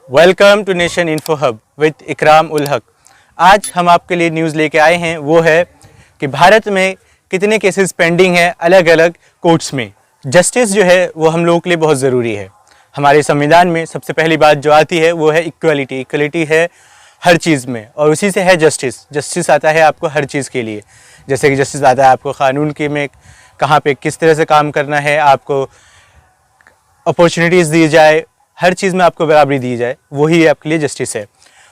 Welcome to Nation Info Hub with Ikram ul हक। आज हम आपके लिए न्यूज़ लेके आए हैं, वो है कि भारत में कितने केसेस पेंडिंग हैं अलग अलग कोर्ट्स में। जस्टिस जो है वो हम लोगों के लिए बहुत ज़रूरी है। हमारे संविधान में सबसे पहली बात जो आती है वो है इक्वलिटी। इक्वलिटी है हर चीज़ में और उसी से है जस्टिस। जस्टिस आता है आपको हर चीज़ के लिए, जैसे कि जस्टिस आता है आपको कानून के में कहाँ पे किस तरह से काम करना है, आपको अपॉर्चुनिटीज़ दी जाए, हर चीज़ में आपको बराबरी दी जाए, वही आपके लिए जस्टिस है।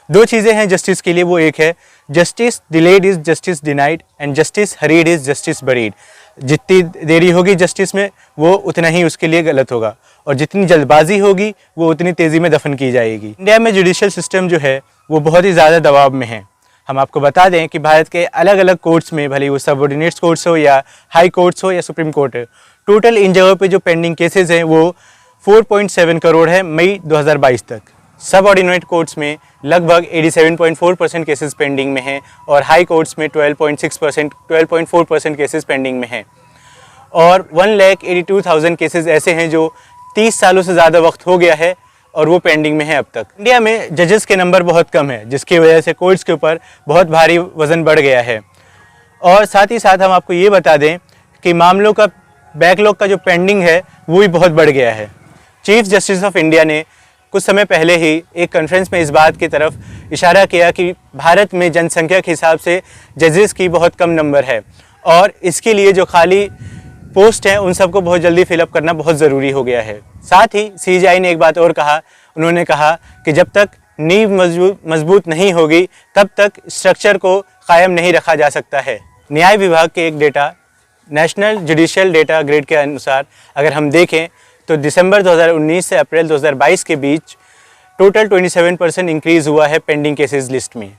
दो चीज़ें हैं जस्टिस के लिए, वो एक है justice delayed is justice denied and justice hurried is justice buried. जितनी देरी होगी जस्टिस में वो उतना ही उसके लिए गलत होगा और जितनी जल्दबाजी होगी वो उतनी तेज़ी में दफन की जाएगी। इंडिया में जुडिशल सिस्टम जो है वो बहुत ही ज़्यादा दबाव में है। हम आपको बता दें कि भारत के अलग अलग कोर्ट्स में, भले वो सबऑर्डिनेट्स कोर्ट्स हो या हाई कोर्ट्स हो या सुप्रीम कोर्ट है, टोटल इन जगहों पे जो पेंडिंग केसेस हैं वो 4.7 करोड़ है मई 2022 तक। सब ऑर्डिनेट कोर्ट्स में लगभग 87.4% केसेस पेंडिंग में हैं और हाई कोर्ट्स में 12.4% केसेस पेंडिंग में हैं और 1,82,000 केसेस ऐसे हैं जो 30 सालों से ज़्यादा वक्त हो गया है और वो पेंडिंग में है अब तक। इंडिया में जजेस के नंबर बहुत कम है, जिसकी वजह से कोर्ट्स के ऊपर बहुत भारी वज़न बढ़ गया है। और साथ ही साथ हम आपको ये बता दें कि मामलों का बैकलॉग का जो पेंडिंग है वो भी बहुत बढ़ गया है। चीफ जस्टिस ऑफ इंडिया ने कुछ समय पहले ही एक कॉन्फ्रेंस में इस बात की तरफ इशारा किया कि भारत में जनसंख्या के हिसाब से जजेस की बहुत कम नंबर है और इसके लिए जो खाली पोस्ट हैं उन सबको बहुत जल्दी फिलअप करना बहुत ज़रूरी हो गया है। साथ ही सीजीआई ने एक बात और कहा, उन्होंने कहा कि जब तक नींव मजबूत नहीं होगी तब तक स्ट्रक्चर को कायम नहीं रखा जा सकता है। न्याय विभाग के एक data, national judicial data grade के अनुसार अगर हम देखें तो दिसंबर 2019 से अप्रैल 2022 के बीच टोटल 27% इंक्रीज़ हुआ है पेंडिंग केसेस लिस्ट में।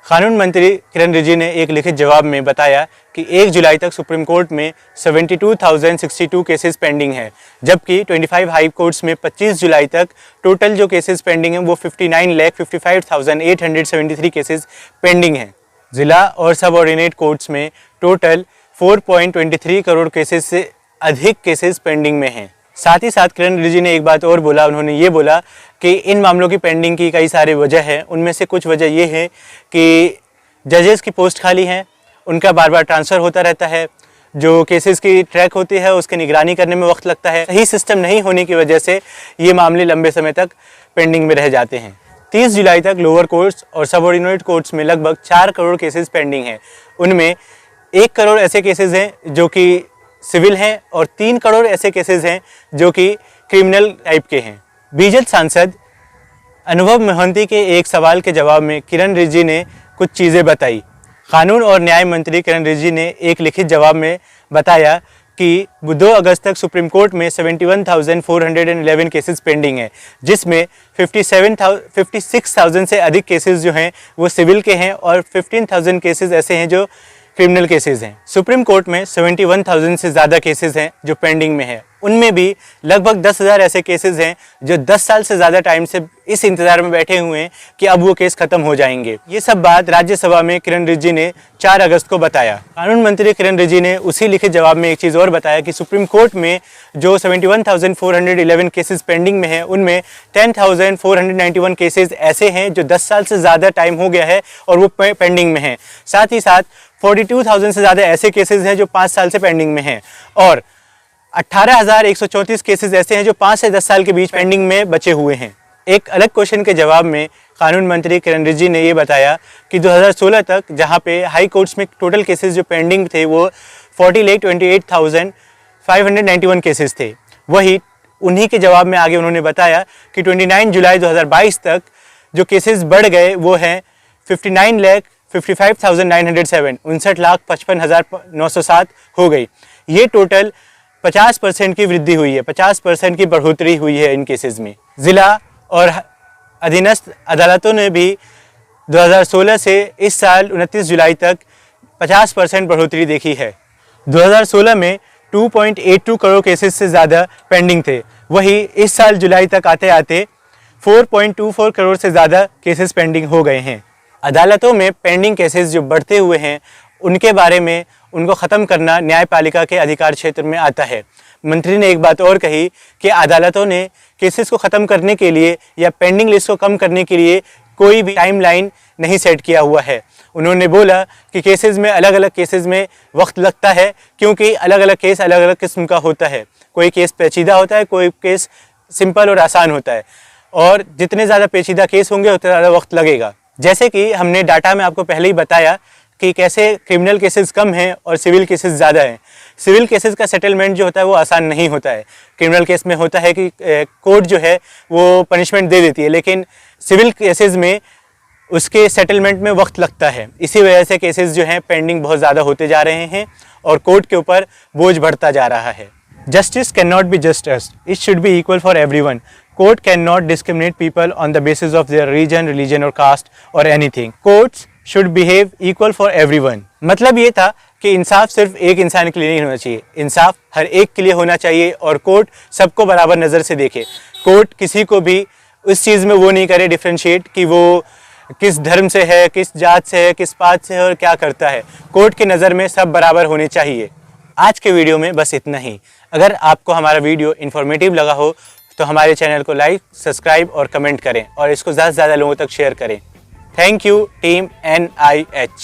कानून मंत्री किरण रिजिजू ने एक लिखित जवाब में बताया कि 1 जुलाई तक सुप्रीम कोर्ट में 72,062 केसेस पेंडिंग हैं, जबकि 25 हाई कोर्ट्स में 25 जुलाई तक टोटल जो केसेस पेंडिंग हैं वो 59,55,873 केसेस पेंडिंग हैं। ज़िला और सब ऑर्डिनेट कोर्ट्स में टोटल 4.23 करोड़ केसेस से अधिक केसेस पेंडिंग में हैं। साथ ही साथ किरण रिजिजू ने एक बात और बोला, उन्होंने ये बोला कि इन मामलों की पेंडिंग की कई सारे वजह हैं। उनमें से कुछ वजह ये है कि जजेस की पोस्ट खाली हैं, उनका बार बार ट्रांसफ़र होता रहता है, जो केसेस की ट्रैक होती है उसकी निगरानी करने में वक्त लगता है, सही सिस्टम नहीं होने की वजह से ये मामले लंबे समय तक पेंडिंग में रह जाते हैं। 30 जुलाई तक लोअर कोर्ट्स और सबऑर्डिनेट कोर्ट्स में लगभग 4 करोड़ केसेस पेंडिंग हैं। उनमें 1 करोड़ ऐसे केसेस हैं जो कि सिविल हैं और 3 करोड़ ऐसे केसेस हैं जो कि क्रिमिनल टाइप के हैं। बीजेपी सांसद अनुभव मोहंती के एक सवाल के जवाब में किरण रिजिजू ने कुछ चीज़ें बताई। कानून और न्याय मंत्री किरण रिजिजू ने एक लिखित जवाब में बताया कि 2 अगस्त तक सुप्रीम कोर्ट में 71,411 केसेस पेंडिंग हैं, जिसमें 56,000 से अधिक केसेस जो हैं वो सिविल के हैं और 15,000 केसेस ऐसे हैं जो क्रिमिनल केसेस हैं। सुप्रीम कोर्ट में 71,000 से ज़्यादा केसेस हैं जो पेंडिंग में हैं। उनमें भी लगभग 10,000 ऐसे केसेस हैं जो 10 साल से ज़्यादा टाइम से इस इंतज़ार में बैठे हुए हैं कि अब वो केस ख़त्म हो जाएंगे। ये सब बात राज्यसभा में किरण रिजिजू ने 4 अगस्त को बताया। कानून मंत्री किरण रिजिजू ने उसी लिखित जवाब में एक चीज़ और बताया कि सुप्रीम कोर्ट में जो 71,411 केसेस पेंडिंग में हैं उनमें 10,491 केसेस ऐसे हैं जो 10 साल से ज़्यादा टाइम हो गया है और वो पेंडिंग में हैं। साथ ही साथ 42,000 से ज़्यादा ऐसे केसेस हैं जो 5 साल से पेंडिंग में हैं और 18,134 केसेस ऐसे हैं जो 5 से 10 साल के बीच पेंडिंग में बचे हुए हैं। एक अलग क्वेश्चन के जवाब में कानून मंत्री किरण रिजिजू ने ये बताया कि 2016 तक जहाँ पे हाई कोर्ट्स में टोटल केसेस जो पेंडिंग थे वो 40,28,591 केसेस थे। वही उन्हीं के जवाब में आगे उन्होंने बताया कि 29 जुलाई 2022 तक जो केसेस बढ़ गए वो हैं 59,55,907, 59,55,907 हो गई। ये टोटल 50% की वृद्धि हुई है, 50% की बढ़ोतरी हुई है इन केसेस में। ज़िला और अधीनस्थ अदालतों ने भी 2016 से इस साल 29 जुलाई तक 50% बढ़ोतरी देखी है। 2016 में 2.82 करोड़ केसेस से ज़्यादा पेंडिंग थे, वही इस साल जुलाई तक आते आते 4.24 करोड़ से ज़्यादा केसेस पेंडिंग हो गए हैं। अदालतों में पेंडिंग केसेस जो बढ़ते हुए हैं उनके बारे में उनको ख़त्म करना न्यायपालिका के अधिकार क्षेत्र में आता है, मंत्री ने एक बात और कही कि अदालतों ने केसेस को ख़त्म करने के लिए या पेंडिंग लिस्ट को कम करने के लिए कोई भी टाइमलाइन नहीं सेट किया हुआ है। उन्होंने बोला कि केसेस में अलग अलग केसेस में वक्त लगता है, क्योंकि अलग अलग केस अलग अलग किस्म का होता है। कोई केस पेचीदा होता है, कोई केस सिंपल और आसान होता है, और जितने ज़्यादा पेचीदा केस होंगे उतना ज़्यादा वक्त लगेगा। जैसे कि हमने डाटा में आपको पहले ही बताया कि कैसे क्रिमिनल केसेस कम हैं और सिविल केसेस ज़्यादा हैं। सिविल केसेस का सेटलमेंट जो होता है वो आसान नहीं होता है। क्रिमिनल केस में होता है कि कोर्ट जो है वो पनिशमेंट दे देती है, लेकिन सिविल केसेस में उसके सेटलमेंट में वक्त लगता है। इसी वजह से केसेस जो हैं पेंडिंग बहुत ज़्यादा होते जा रहे हैं और कोर्ट के ऊपर बोझ बढ़ता जा रहा है। Justice can not be just, it should be equal for everyone. Court can not discriminate people on the basis of their reason, religion और कास्ट और anything. Courts should behave equal for everyone. मतलब ये था कि इंसाफ सिर्फ एक इंसान के लिए नहीं होना चाहिए, इंसाफ हर एक के लिए होना चाहिए और कोर्ट सबको बराबर नज़र से देखे। कोर्ट किसी को भी उस चीज़ में वो नहीं करे डिफ्रेंशिएट कि वो किस धर्म से है, किस जात से है, किस पात से है और क्या करता है। कोर्ट की नज़र में सब बराबर होने चाहिए। आज के वीडियो में बस इतना ही। अगर आपको हमारा वीडियो इन्फॉर्मेटिव लगा हो तो हमारे चैनल को लाइक, सब्सक्राइब और कमेंट करें और इसको ज़्यादा से ज़्यादा लोगों तक शेयर करें। Thank you team NIH।